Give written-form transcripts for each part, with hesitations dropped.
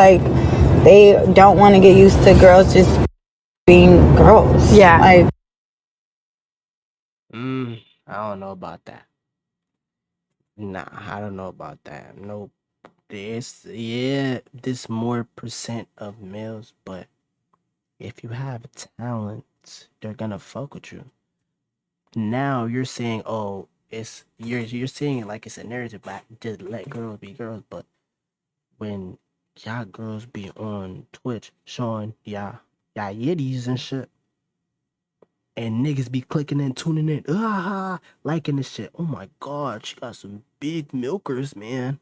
like they don't want to get used to girls just being girls. Yeah. Like, I don't know about that. Nah, I don't know about that. Nope. This more percent of males, but if you have talent, they're gonna fuck with you. Now you're saying, oh, you're saying it like it's a narrative, but just let girls be girls. But when y'all girls be on Twitch showing y'all yitties and shit, and niggas be clicking and tuning in, liking this shit. Oh my god, she got some big milkers, man.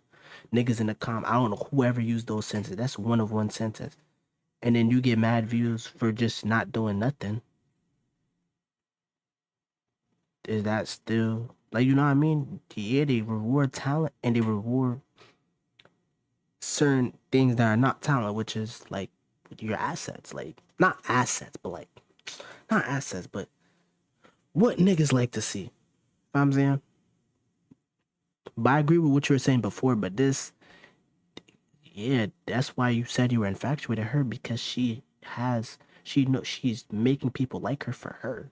Niggas in the I don't know whoever used those sentences. That's one of one sentence. And then you get mad views for just not doing nothing. Is that still like, you know what I mean? Yeah, they reward talent and they reward certain things that are not talent, which is like your assets. Like not assets, but what niggas like to see. You know what I'm saying? But I agree with what you were saying before, but this, yeah, that's why you said you were infatuated with her, because she knows she's making people like her for her.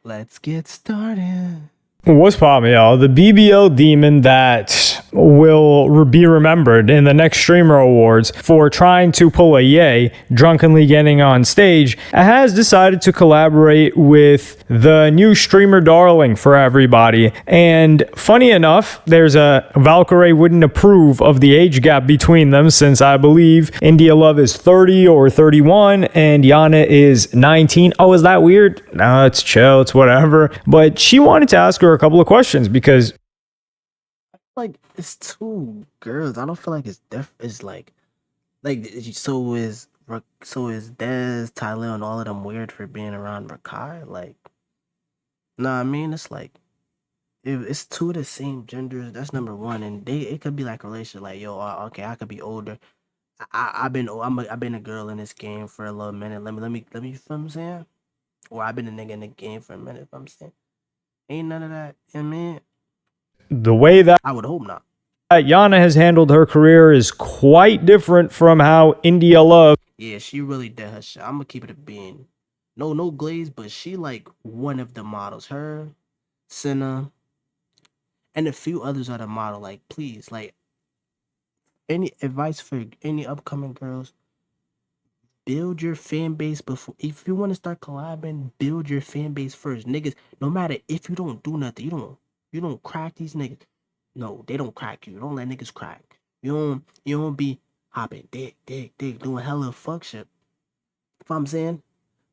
Let's get started. What's poppin', y'all? The BBL demon that will be remembered in the next Streamer Awards for trying to pull a yay, drunkenly getting on stage, has decided to collaborate with the new streamer darling for everybody. And funny enough, there's a Valkyrie wouldn't approve of the age gap between them, since I believe India Love is 30 or 31 and Yana is 19. Oh, is that weird? No, it's chill, it's whatever. But she wanted to ask her a couple of questions because Like, it's two girls. I don't feel like it's like so is Dez, Tyler, and all of them weird for being around Rakai. Like, no, I mean, it's like if it's two of the same genders, that's number one, and it could be like a relationship. Like, yo, okay, I could be older. I've been a girl in this game for a little minute. Let me, you feel what I'm saying? Or I've been a nigga in the game for a minute. If I'm saying, ain't none of that. You know what I mean, the way that I would hope not. Yana has handled her career is quite different from how India Love. Yeah, she really did her shit. I'm gonna keep it a bean. No glaze, but she like one of the models. Her, Senna, and a few others are the model. Like, please, like, any advice for any upcoming girls? Build your fan base before. If you want to start collabing, build your fan base first, niggas. No matter if you don't do nothing, you don't crack these niggas. No, they don't crack you. Don't let niggas crack. You don't be hopping dick, doing hella fuck shit. You know what I'm saying?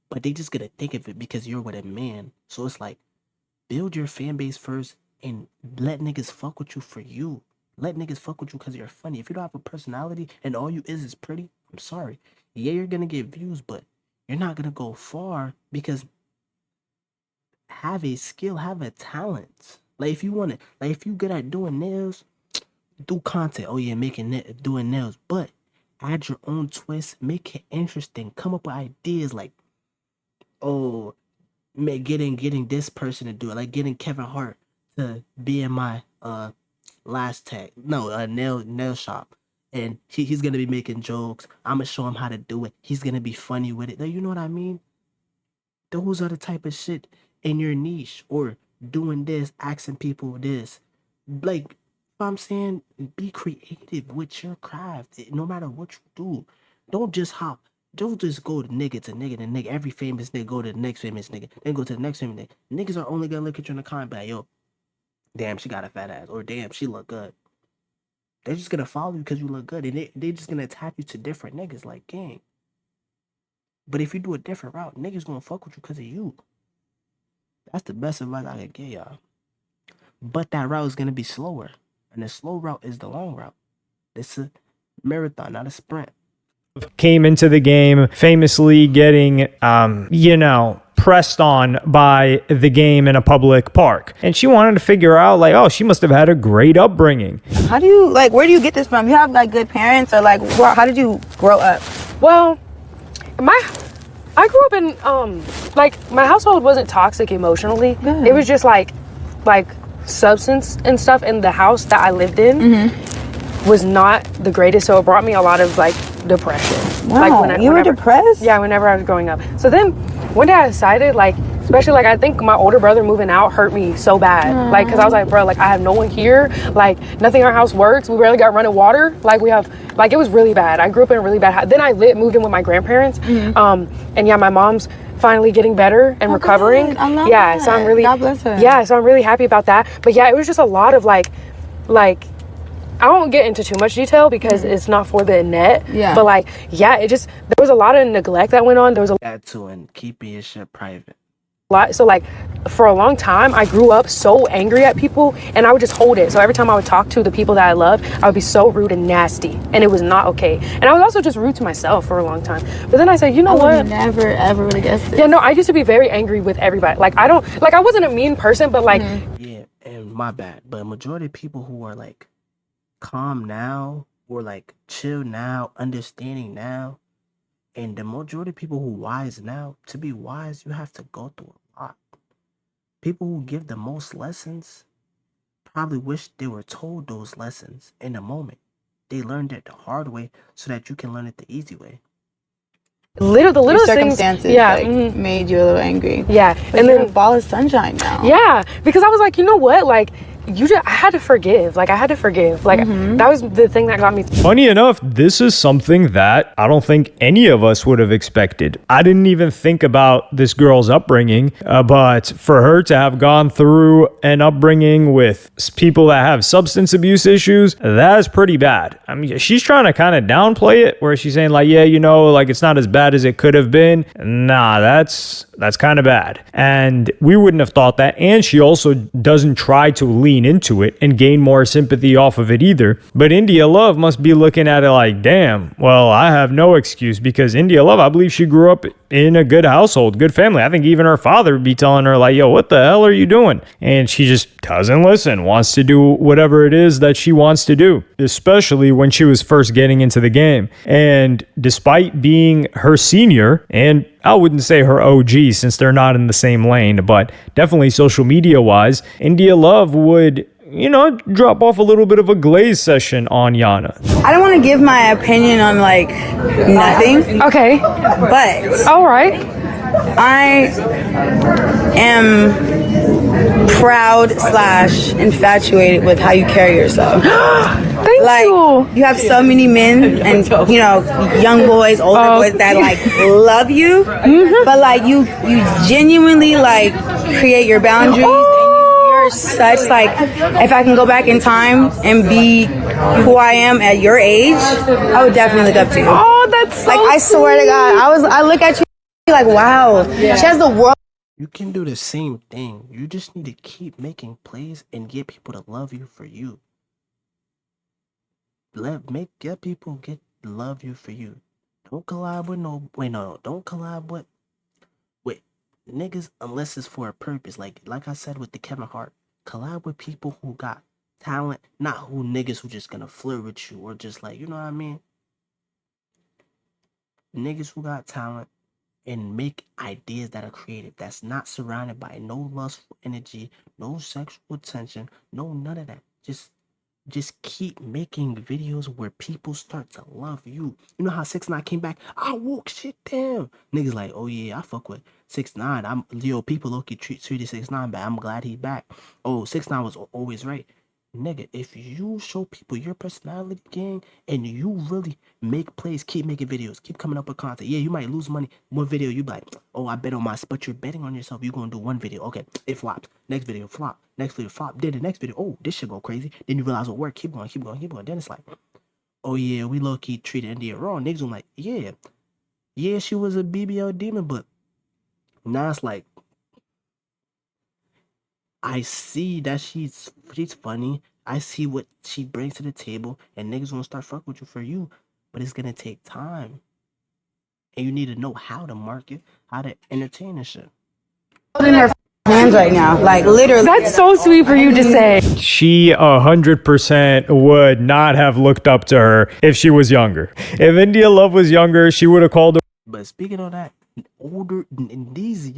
But they just gonna think of it because you're with a man. So it's like, build your fan base first and let niggas fuck with you for you. Let niggas fuck with you because you're funny. If you don't have a personality and all you is pretty, I'm sorry. Yeah, you're gonna get views, but you're not gonna go far, because have a skill, have a talent. Like, if you want it, like, if you good at doing nails, do content. Oh yeah, doing nails, but add your own twist, make it interesting. Come up with ideas like, oh, getting this person to do it, like getting Kevin Hart to be in my last tag, no, nail shop, and he's gonna be making jokes. I'm gonna show him how to do it. He's gonna be funny with it. You know what I mean? Those are the type of shit in your niche, or doing this, asking people this. Like, I'm saying, be creative with your craft. No matter what you do, don't just go to nigga to nigga to nigga. Every famous nigga go to the next famous nigga, then go to the next famous nigga. Niggas are only gonna look at you in the comment like, yo, damn, she got a fat ass, or damn, she look good. They're just gonna follow you because you look good, and they just gonna attach you to different niggas, like, gang. But if you do a different route, niggas gonna fuck with you because of you. That's the best advice I could give y'all. But that route is gonna be slower, and the slow route is the long route. It's a marathon, not a sprint. Came into the game famously getting, pressed on by the game in a public park. And she wanted to figure out, like, oh, she must have had a great upbringing. how do you, like, where do you get this from? You have, like, good parents, or, like, how did you grow up? Well, my I grew up in like my household wasn't toxic emotionally. Good. It was just like substance and stuff in the house that I lived in was not the greatest, so it brought me a lot of like depression. Wow, Like you were whenever- depressed? Yeah, whenever I was growing up. So then one day I decided, like, especially like I think my older brother moving out hurt me so bad. Like, cause I was like, bro, like I have no one here. Like nothing in our house works. We barely got running water. Like we have, like it was really bad. I grew up in a really bad house. Then I moved in with my grandparents. And yeah, my mom's finally getting better and recovering. good. I love yeah, that. so I'm really God bless her. Yeah, so I'm really happy about that. But yeah, it was just a lot of like I won't get into too much detail because it's not for the net. Yeah. But like, yeah, it just there was a lot of neglect that went on. There was a That too, and keeping your shit private. lot. So like for a long time I grew up so angry at people and I would just hold it. So every time I would talk to the people that I loved, I would be so rude and nasty, and it was not okay. And I was also just rude to myself for a long time. But then I said, you know I what? would never ever would have guessed it. Yeah, no, I used to be very angry with everybody. Like I wasn't a mean person, but like Yeah, and my bad. But majority of people who are like calm now or like chill now, understanding now, and the majority of people who wise now, to be wise, you have to go through a lot. People who give the most lessons probably wish they were told those lessons in the moment. They learned it the hard way so that you can learn it the easy way. the Your littlest things. circumstances Yeah. like, made you a little angry. Yeah. But And you're then a ball of sunshine now. yeah, because I was like, you know what? Like I had to forgive. Like I had to forgive. Like that was the thing that got me Funny enough, this is something that I don't think any of us would have expected. I didn't even think about this girl's upbringing, but for her to have gone through an upbringing with people that have substance abuse issues, that is pretty bad. I mean, she's trying to kind of downplay it, where she's saying like, yeah, you know, like it's not as bad as it could have been. Nah, that's kind of bad. And we wouldn't have thought that. And she also doesn't try to lean into it and gain more sympathy off of it either. But India Love must be looking at it like, damn, well, I have no excuse, because India Love, I believe she grew up in a good household, good family. I think even her father would be telling her like, yo, what the hell are you doing? And she just doesn't listen, wants to do whatever it is that she wants to do, especially when she was first getting into the game. And despite being her senior, and I wouldn't say her OG since they're not in the same lane, but definitely social media wise, India Love would, you know, drop off a little bit of a glaze session on Yana. I don't want to give my opinion on like nothing, okay. but All right. I am proud / infatuated with how you carry yourself. Thank Like you. you have so many men and you know young boys, older boys that like love you, but like you genuinely like create your boundaries. And you're such like, if I can go back in time and be who I am at your age, I would definitely look up to you. Oh, that's so Like I swear to God, I look at you like, wow, she has the world. You can do the same thing. You just need to keep making plays and get people to love you for you. Get people get love you for you. Don't collab with don't collab with niggas unless it's for a purpose. Like I said with the Kevin Hart, collab with people who got talent, not who niggas who just gonna flirt with you or just like, you know what I mean? Niggas who got talent and make ideas that are creative, that's not surrounded by no lustful energy, no sexual tension, no none of that. Just keep making videos where people start to love you. You know how 6ix9ine came back? I woke shit down. Niggas like, oh yeah, I fuck with 6ix9ine. People low-key treated 6ix9ine bad. I'm glad he's back. Oh, 6ix9ine was always right. Nigga, if you show people your personality, gang, and you really make plays, keep making videos, keep coming up with content. Yeah, you might lose money. One video, you be like, oh, I bet on my, but you're betting on yourself. You're gonna do one video. Okay, it flopped. Next video, flop. Next video, flop. Then the next video, oh, this shit go crazy. Then you realize what work. Keep going. Then it's like, oh yeah, we low key treated India wrong. Niggas were like, yeah, she was a BBL demon, but now it's like, I see that she's funny. I see what she brings to the table, and niggas gonna start fucking with you for you. But it's gonna take time, and you need to know how to market, how to entertain and shit. In her hands right now, like literally. That's so sweet for you to say. She 100% would not have looked up to her if she was younger. If India Love was younger, she would have called her. But speaking of that, Older niggas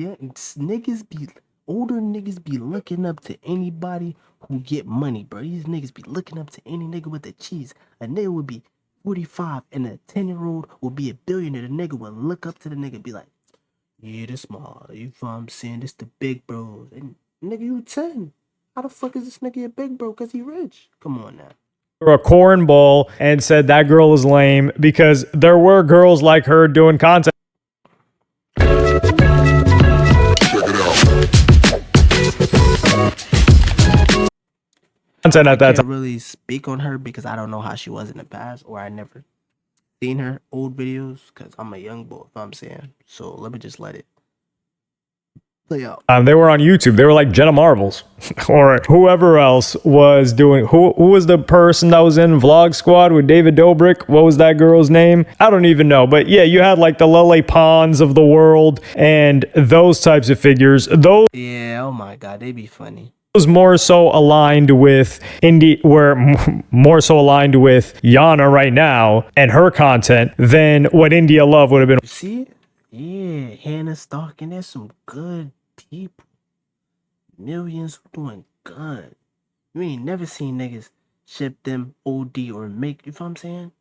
be looking up to anybody who get money, bro. These niggas be looking up to any nigga with the cheese. A nigga would be 45 and a 10-year-old would be a billionaire. The nigga would look up to the nigga and be like, yeah, this my, you know what I'm saying? This the big bros. And nigga, you 10. How the fuck is this nigga a big bro? Cause he rich. Come on now. A cornball and said that girl is lame because there were girls like her doing content at that I time. can't really speak on her because I don't know how she was in the past, or I never seen her old videos because I'm a young boy, if I'm saying. So let me just let it play out. They were on YouTube. They were like Jenna Marbles or whoever else was doing. Who was the person that was in Vlog Squad with David Dobrik? What was that girl's name? I don't even know. But yeah, you had like the Lele Pons of the world and those types of figures. Those Yeah, oh my god, they be funny. more so aligned with more so aligned with Yana right now and her content than what India Love would have been. You see it? Yeah, Hannah Stalking, there's some good people. Millions who doing good. You ain't never seen niggas ship them OD or make, you know what I'm saying?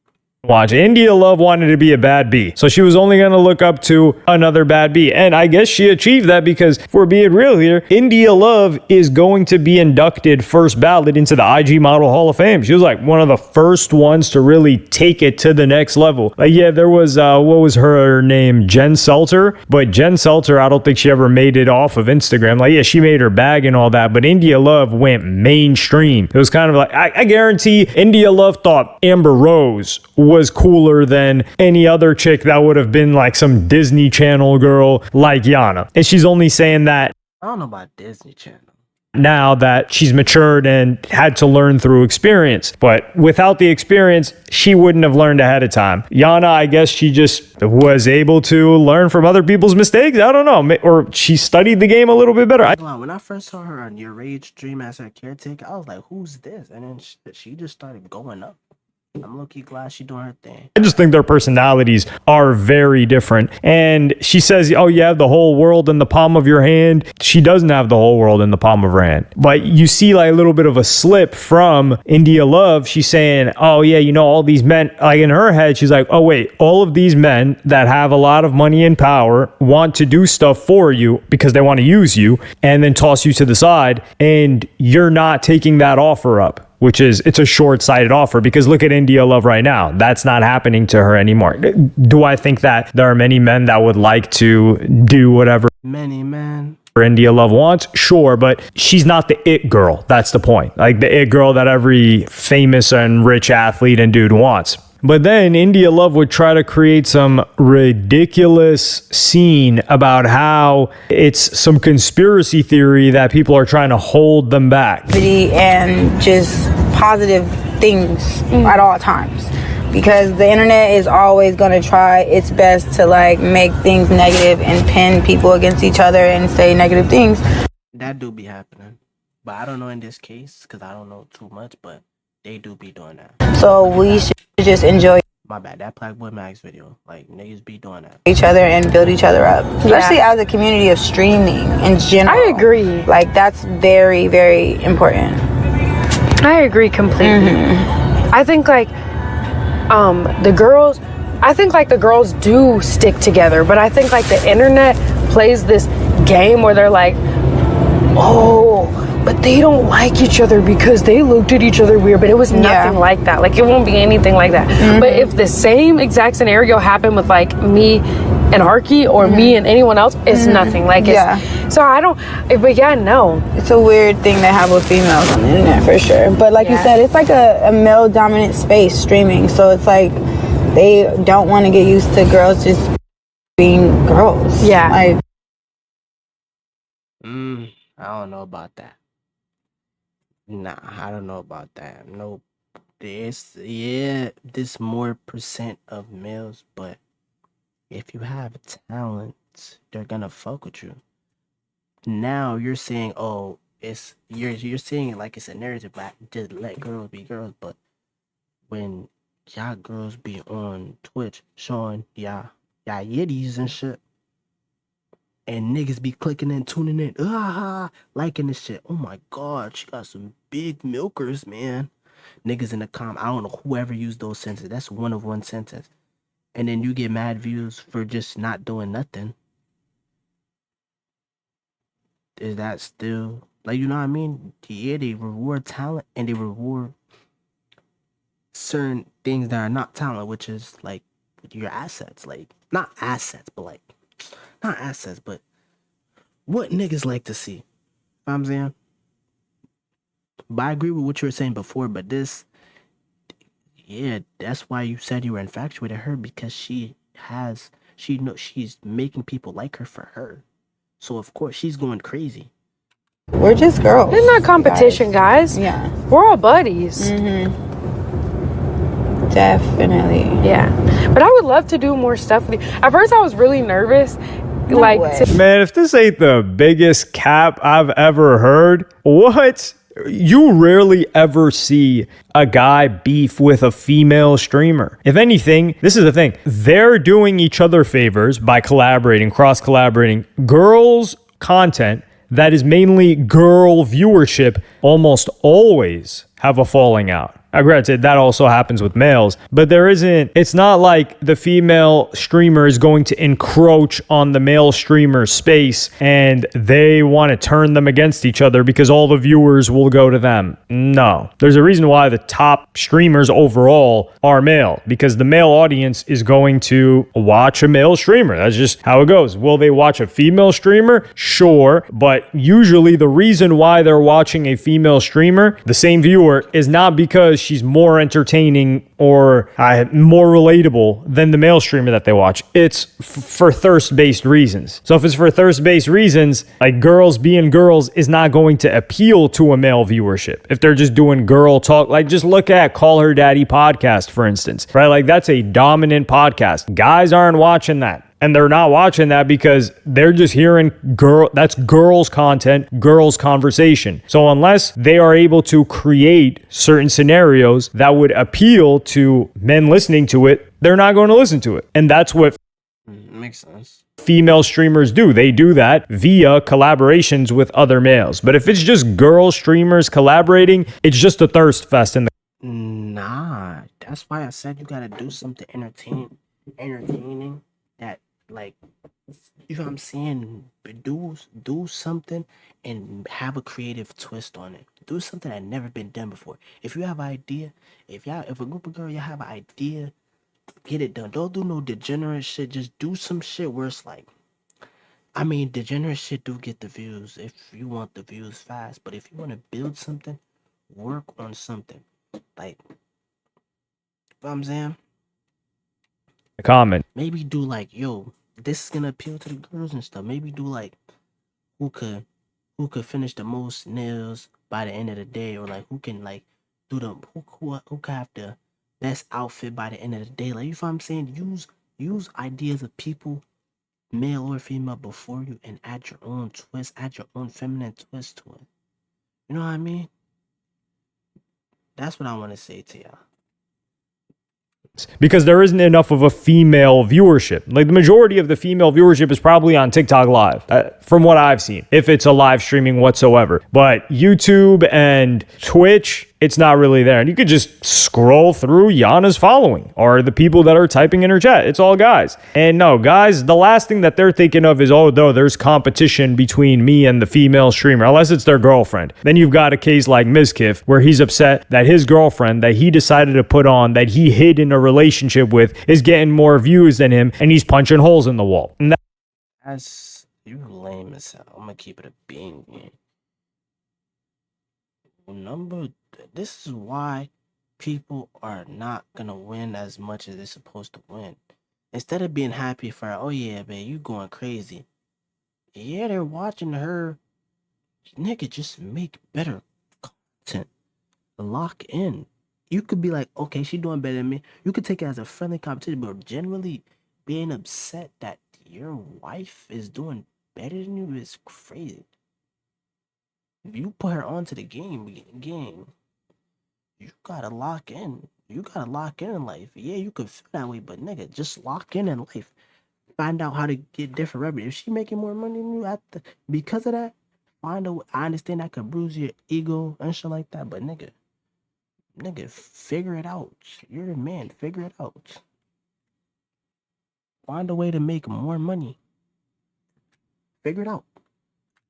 Watch. India Love wanted to be a bad B. So she was only going to look up to another bad B. And I guess she achieved that because if we're being real here, India Love is going to be inducted first ballot into the IG Model Hall of Fame. She was like one of the first ones to really take it to the next level. Like, yeah, there was, what was her name? Jen Selter. But Jen Selter, I don't think she ever made it off of Instagram. Like, yeah, she made her bag and all that. But India Love went mainstream. It was kind of like, I guarantee India Love thought Amber Rose was cooler than any other chick that would have been like some Disney Channel girl like Yana. And she's only saying that I don't know about Disney Channel. now that she's matured and had to learn through experience. But without the experience, she wouldn't have learned ahead of time. Yana, I guess she just was able to learn from other people's mistakes. I don't know. Or she studied the game a little bit better. When I first saw her on Your Rage stream as her caretaker, I was like, who's this? And then she just started going up. I'm low-key glad she doing her thing. I just think their personalities are very different. And she says, oh, you have the whole world in the palm of your hand. She doesn't have the whole world in the palm of her hand. But you see like a little bit of a slip from India Love. She's saying, oh, yeah, you know, all these men, like in her head, she's like, oh, wait, all of these men that have a lot of money and power want to do stuff for you because they want to use you and then toss you to the side. And you're not taking that offer up. Which is, it's a short-sighted offer because look at India Love right now. That's not happening to her anymore. Do I think that there are many men that would like to do whatever Many men. India Love wants? Sure, but she's not the it girl. That's the point. Like the it girl that every famous and rich athlete and dude wants. But then India Love would try to create some ridiculous scene about how it's some conspiracy theory that people are trying to hold them back. And just positive things at all times, because the internet is always going to try its best to like make things negative and pin people against each other and say negative things. That do be happening. But I don't know in this case because I don't know too much, but they do be doing that. So we should just enjoy My bad, that Black Boy Max video. Like, niggas be doing that. each other and build each other up, especially as a community of streaming in general. I agree. Like that's very, very important. I agree completely. I think like the girls do stick together, but I think like the internet plays this game where they're like, oh, but they don't like each other because they looked at each other weird. But it was nothing like that. Like it won't be anything like that. But if the same exact scenario happened with like me and Arky or me and anyone else, it's nothing. Like it's, so I don't. But yeah, no. It's a weird thing to have with females on the internet for sure. But like you said, it's like a male dominant space streaming. So it's like they don't want to get used to girls just being girls. Yeah. Like, I don't know about that. Nah, I don't know about that. Nope. This more percent of males, but if you have talent, they're gonna fuck with you. Now you're saying, oh, it's you're saying it like it's a narrative, but just let girls be girls. But when y'all girls be on Twitch showing y'all yitties and shit, And niggas be clicking in, tuning in, liking this shit. Oh my god, she got some big milkers, man. Niggas in the I don't know whoever used those sentences. That's one of one sentence. And then you get mad views for just not doing nothing. Is that still like, you know what I mean? Yeah, they reward talent and they reward certain things that are not talent, which is like your assets. Like not assets, but what niggas like to see. You know what I'm saying? But I agree with what you were saying before, but this, yeah, that's why you said you were infatuated with her, because she knows she's making people like her for her. So of course she's going crazy. We're just girls. It's not competition, guys. Yeah. We're all buddies. Definitely. Yeah. But I would love to do more stuff with you. At first, I was really nervous. No way. Man, if this ain't the biggest cap I've ever heard, what? You rarely ever see a guy beef with a female streamer. If anything, this is the thing. They're doing each other favors by collaborating, cross-collaborating. Girls' content that is mainly girl viewership almost always have a falling out. Now, granted, that also happens with males, but it's not like the female streamer is going to encroach on the male streamer's space and they want to turn them against each other because all the viewers will go to them. No. There's a reason why the top streamers overall are male, because the male audience is going to watch a male streamer. That's just how it goes. Will they watch a female streamer? Sure. But usually the reason why they're watching a female streamer, the same viewer, is not because she's more entertaining or more relatable than the male streamer that they watch. It's for thirst-based reasons. So if it's for thirst-based reasons, like girls being girls is not going to appeal to a male viewership. If they're just doing girl talk, like just look at Call Her Daddy podcast, for instance, right? Like that's a dominant podcast. Guys aren't watching that. And they're not watching that because they're just hearing that's girls' content, girls' conversation. So unless they are able to create certain scenarios that would appeal to men listening to it, they're not going to listen to it. And that's what makes sense. Female streamers do. They do that via collaborations with other males. But if it's just girl streamers collaborating, it's just a thirst fest in the Nah, that's why I said you gotta do something entertaining that, like, you know what I'm saying? Do something and have a creative twist on it. Do something that never been done before. If you have an idea, if a group of girls, you have an idea, get it done. Don't do no degenerate shit. Just do some shit where it's like, I mean, degenerate shit do get the views if you want the views fast. But if you want to build something, work on something. Like, you know what I'm saying? comment. Maybe do like, yo, this is gonna appeal to the girls and stuff. Maybe do like, who could finish the most nails by the end of the day, or like who can like do the who could have the best outfit by the end of the day. Like, you know what I'm saying? Use ideas of people, male or female, before you, and add your own twist, add your own feminine twist to it. You know what I mean? That's what I want to say to y'all. Because there isn't enough of a female viewership. Like the majority of the female viewership is probably on TikTok Live, from what I've seen, if it's a live streaming whatsoever. But YouTube and Twitch, it's not really there. And you could just scroll through Yana's following or the people that are typing in her chat. It's all guys. And no, guys, the last thing that they're thinking of is, oh, no, there's competition between me and the female streamer, unless it's their girlfriend. Then you've got a case like Mizkif, where he's upset that his girlfriend that he decided to put on, that he hid in a relationship with, is getting more views than him, and he's punching holes in the wall. And That's, you lame as hell. I'm gonna keep it a bean game. This is why people are not gonna win as much as they're supposed to win. Instead of being happy for, oh yeah, babe, you going crazy. Yeah, they're watching her. Nigga, just make better content. Lock in. You could be like, okay, she doing better than me. You could take it as a friendly competition, but generally being upset that your wife is doing better than you is crazy. If you put her onto the game, you gotta lock in. You gotta lock in life. Yeah, you could feel that way, but nigga, just lock in life. Find out how to get different revenue. If she making more money than you because of that, find a. I understand that could bruise your ego and shit like that, but nigga, figure it out. You're a man. Figure it out. Find a way to make more money. Figure it out.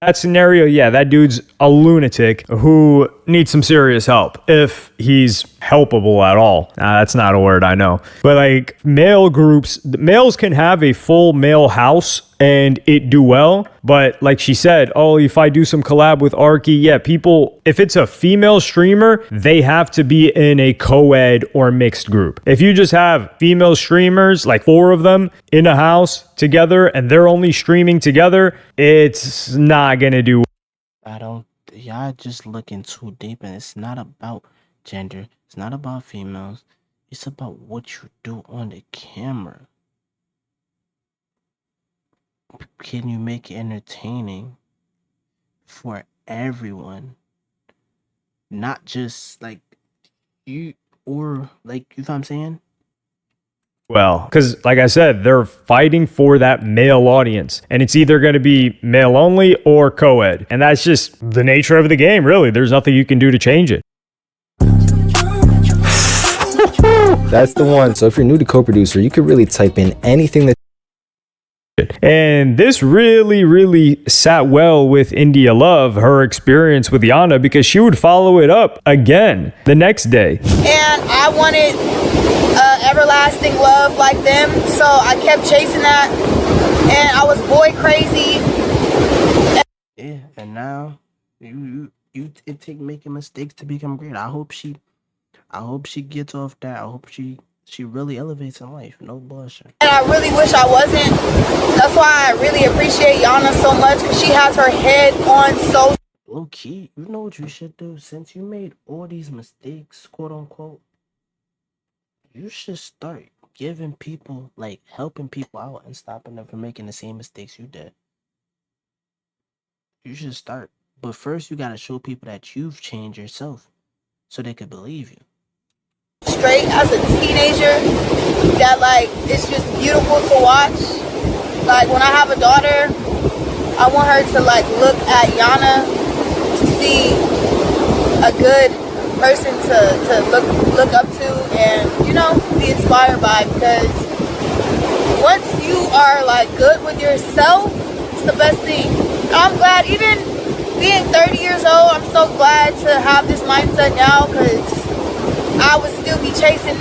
That scenario, yeah, that dude's a lunatic who needs some serious help, if he's helpable at all. That's not a word, I know. But like male groups, males can have a full male house and it do well. But like she said, oh, if I do some collab with Arky, yeah, people, if it's a female streamer, they have to be in a co-ed or mixed group. If you just have female streamers, like 4 of them in a house together and they're only streaming together, it's not gonna do. Y'all just looking too deep, and it's not about gender. It's not about females. It's about what you do on the camera. Can you make it entertaining for everyone? Not just like you, or like, you know what I'm saying? Well, because like I said, they're fighting for that male audience, and it's either going to be male only or co-ed. And that's just the nature of the game, really. There's nothing you can do to change it. That's the one. So if you're new to co-producer, you could really type in anything that. And this really sat well with India Love, her experience with Yana, because she would follow it up again the next day. And I wanted everlasting love like them, so I kept chasing that, and I was boy crazy. Yeah, and now it take making mistakes to become great. I hope she gets off that. I hope she really elevates in life. No bullshit. And I really wish I wasn't. That's why I really appreciate Yana so much, because she has her head on so low key. You know what you should do? Since you made all these mistakes, quote unquote, you should start giving people, like, helping people out and stopping them from making the same mistakes you did. You should start. But first, you gotta show people that you've changed yourself so they could believe you. straight as a teenager that, like, it's just beautiful to watch. Like, when I have a daughter, I want her to, like, look at Yana to see a good person to look up to and, you know, be inspired by, because once you are, like, good with yourself, it's the best thing. I'm glad, even being 30 years old, I'm so glad to have this mindset now, because I would still be chasing.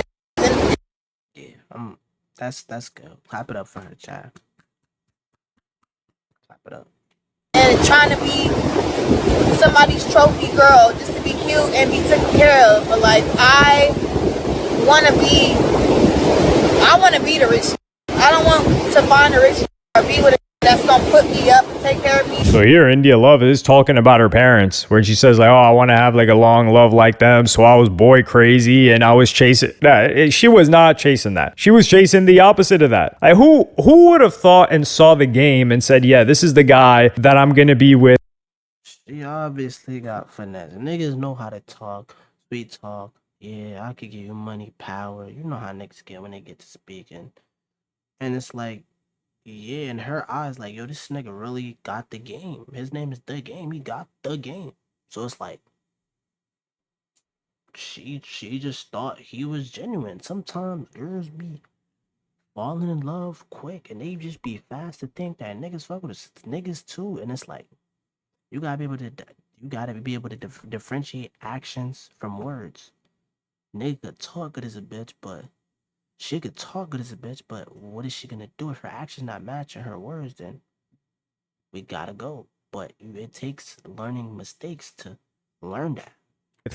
Yeah, that's good. Clap it up for her, child. Clap it up. And trying to be somebody's trophy girl just to be cute and be taken care of. But, like, I want to be the rich. I don't want to find a rich or be with a that's gonna put me up and take care of me. So here, India Love is talking about her parents, where she says, like, oh, I want to have like a long love like them. So I was boy crazy and I was chasing that. She was not chasing that. She was chasing the opposite of that. Like, who would have thought and saw the game and said, yeah, this is the guy that I'm going to be with? She obviously got finesse. Niggas know how to talk, sweet talk. Yeah, I could give you money, power. You know how niggas get when they get to speaking. And it's like, yeah, in her eyes, like, yo, this nigga really got the game. His name is The Game. He got the game. So it's like, she just thought he was genuine. Sometimes girls be falling in love quick, and they just be fast to think that niggas fuck with us. Niggas too, and it's like, you gotta be able to differentiate actions from words. Nigga talk good as a bitch, but she could talk good as a bitch, but what is she gonna do if her actions not matching her words? Then we gotta go. But it takes learning mistakes to learn that.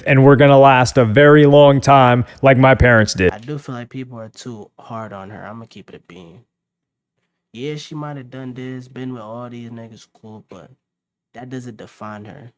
And we're going to last a very long time like my parents did. I do feel like people are too hard on her. I'm gonna keep it a bean. Yeah, she might have done this, been with all these niggas, cool, but that doesn't define her.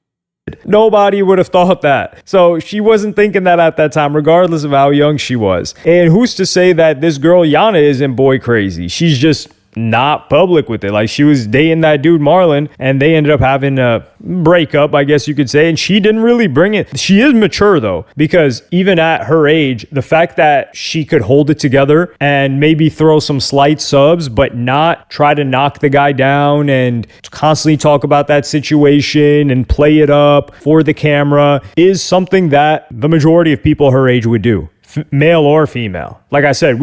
Nobody would have thought that. So she wasn't thinking that at that time, regardless of how young she was. And who's to say that this girl Yana isn't boy crazy? She's just not public with it. Like, she was dating that dude Marlon, and they ended up having a breakup, I guess you could say, and she didn't really bring it. She is mature though, because even at her age, the fact that she could hold it together and maybe throw some slight subs, but not try to knock the guy down and constantly talk about that situation and play it up for the camera, is something that the majority of people her age would do. Male or female. Like I said,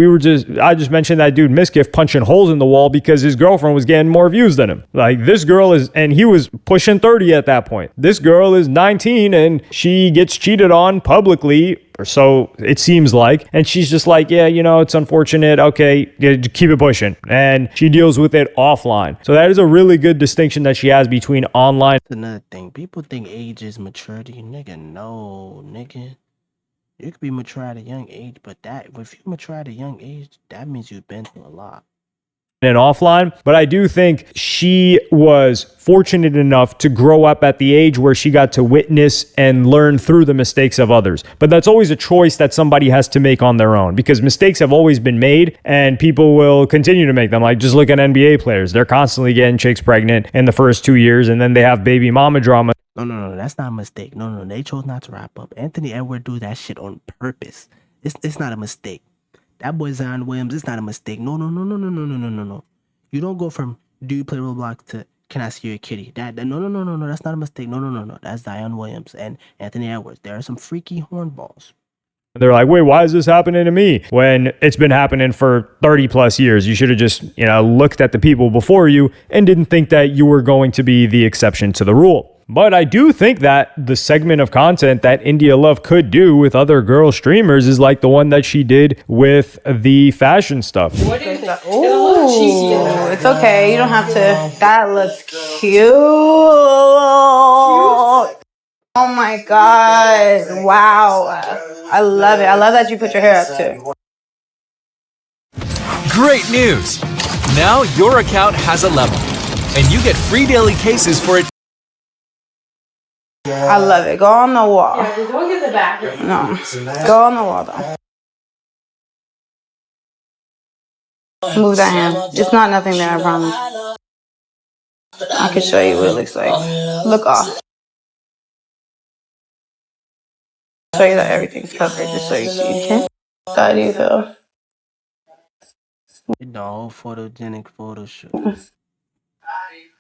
I just mentioned that dude Miskiff punching holes in the wall because his girlfriend was getting more views than him. Like, this girl is, and he was pushing 30 at that point. This girl is 19 and she gets cheated on publicly, or so it seems like. And she's just like, yeah, you know, it's unfortunate. Okay, keep it pushing. And she deals with it offline. So that is a really good distinction that she has between online. That's another thing. People think age is maturity. Nigga, no, nigga. You could be mature at a young age, but if you mature at a young age, that means you've been through a lot. And offline, but I do think she was fortunate enough to grow up at the age where she got to witness and learn through the mistakes of others. But that's always a choice that somebody has to make on their own, because mistakes have always been made and people will continue to make them. Like, just look at NBA players. They're constantly getting chicks pregnant in the first 2 years, and then they have baby mama drama. No, that's not a mistake. No, they chose not to wrap up. Anthony Edwards do that shit on purpose. It's not a mistake. That boy Zion Williams, it's not a mistake. No. You don't go from, do you play Roblox, to, can I see your kitty? No, that's not a mistake. No. That's Zion Williams and Anthony Edwards. There are some freaky hornballs. They're like, wait, why is this happening to me? When it's been happening for 30 plus years. You should have just, looked at the people before you and didn't think that you were going to be the exception to the rule. But I do think that the segment of content that India Love could do with other girl streamers is like the one that she did with the fashion stuff. Ooh, it's okay. You don't have to. That looks cute. Oh my God. Wow. I love it. I love that you put your hair up too. Great news! Now your account has a level, and you get free daily cases for it. I love it. Go on the wall. Yeah, just don't get the bathroom. No. Go on the wall though. Move that hand. It's not nothing there, I promise. I can show you what it looks like. Look off. Show you that everything's covered just so you see. Okay? How do you feel? The whole photogenic photo shoot.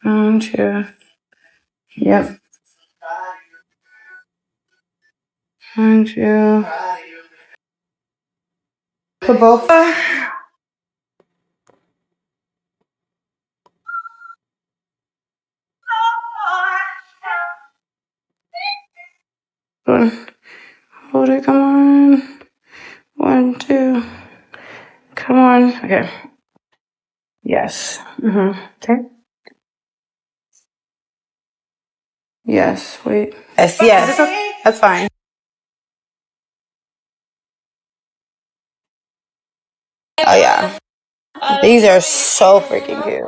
True. Yep. True. For both. Hold it, come on. 1, 2. Come on. Okay. Yes. Okay. Yes. Wait. Yes. That's fine. Oh yeah. These are so freaking cute.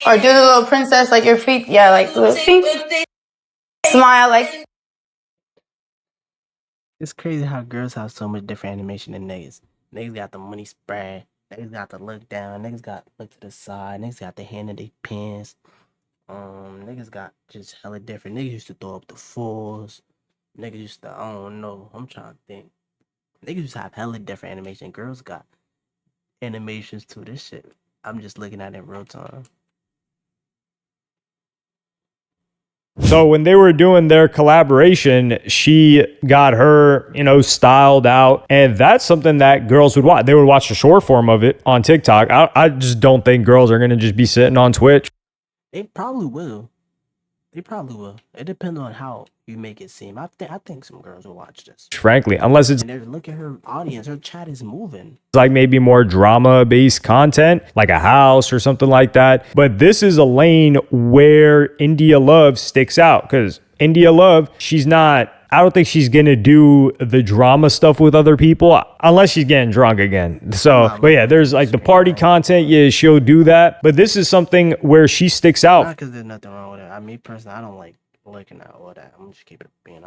Or do the little princess, like your feet. Yeah, like the little feet. Smile like. It's crazy how girls have so much different animation than niggas. Niggas got the money spread. Niggas got the look down. Niggas got look to the side. Niggas got the hand in their pants. Niggas got just hella different. Niggas used to throw up the fours. Niggas used to, I don't know. I'm trying to think. Niggas used to have hella different animation. Girls got animations too. This shit, I'm just looking at it in real time. So when they were doing their collaboration, she got her, styled out. And that's something that girls would watch. They would watch the short form of it on TikTok. I just don't think girls are going to just be sitting on Twitch. They probably will. It depends on how you make it seem. I think some girls will watch this. Frankly, unless it's And look at her audience. Her chat is moving. like maybe more drama-based content, like a house or something like that. But this is a lane where India Love sticks out, because India Love, I don't think she's going to do the drama stuff with other people unless she's getting drunk again. So, but yeah, there's like the party content. Yeah, she'll do that. But this is something where she sticks out. Not because there's nothing wrong with it. Me personally, I don't like looking at all that. I'm just keeping it being.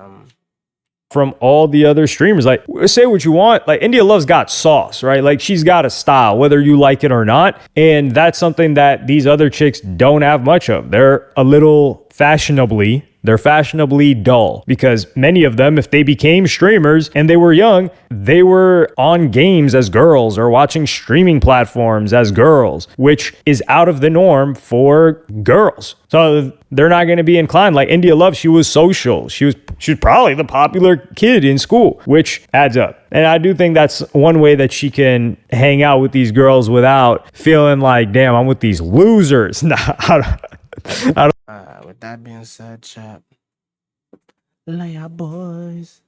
from all the other streamers. Like, say what you want, like India Love's got sauce, right? Like, she's got a style, whether you like it or not. And that's something that these other chicks don't have much of. They're a little they're fashionably dull, because many of them, if they became streamers and they were young, they were on games as girls or watching streaming platforms as girls, which is out of the norm for girls. So they're not going to be inclined. Like India Love, she was social. She was probably the popular kid in school, which adds up. And I do think that's one way that she can hang out with these girls without feeling like, damn, I'm with these losers. With that being said, chat, lay out, boys.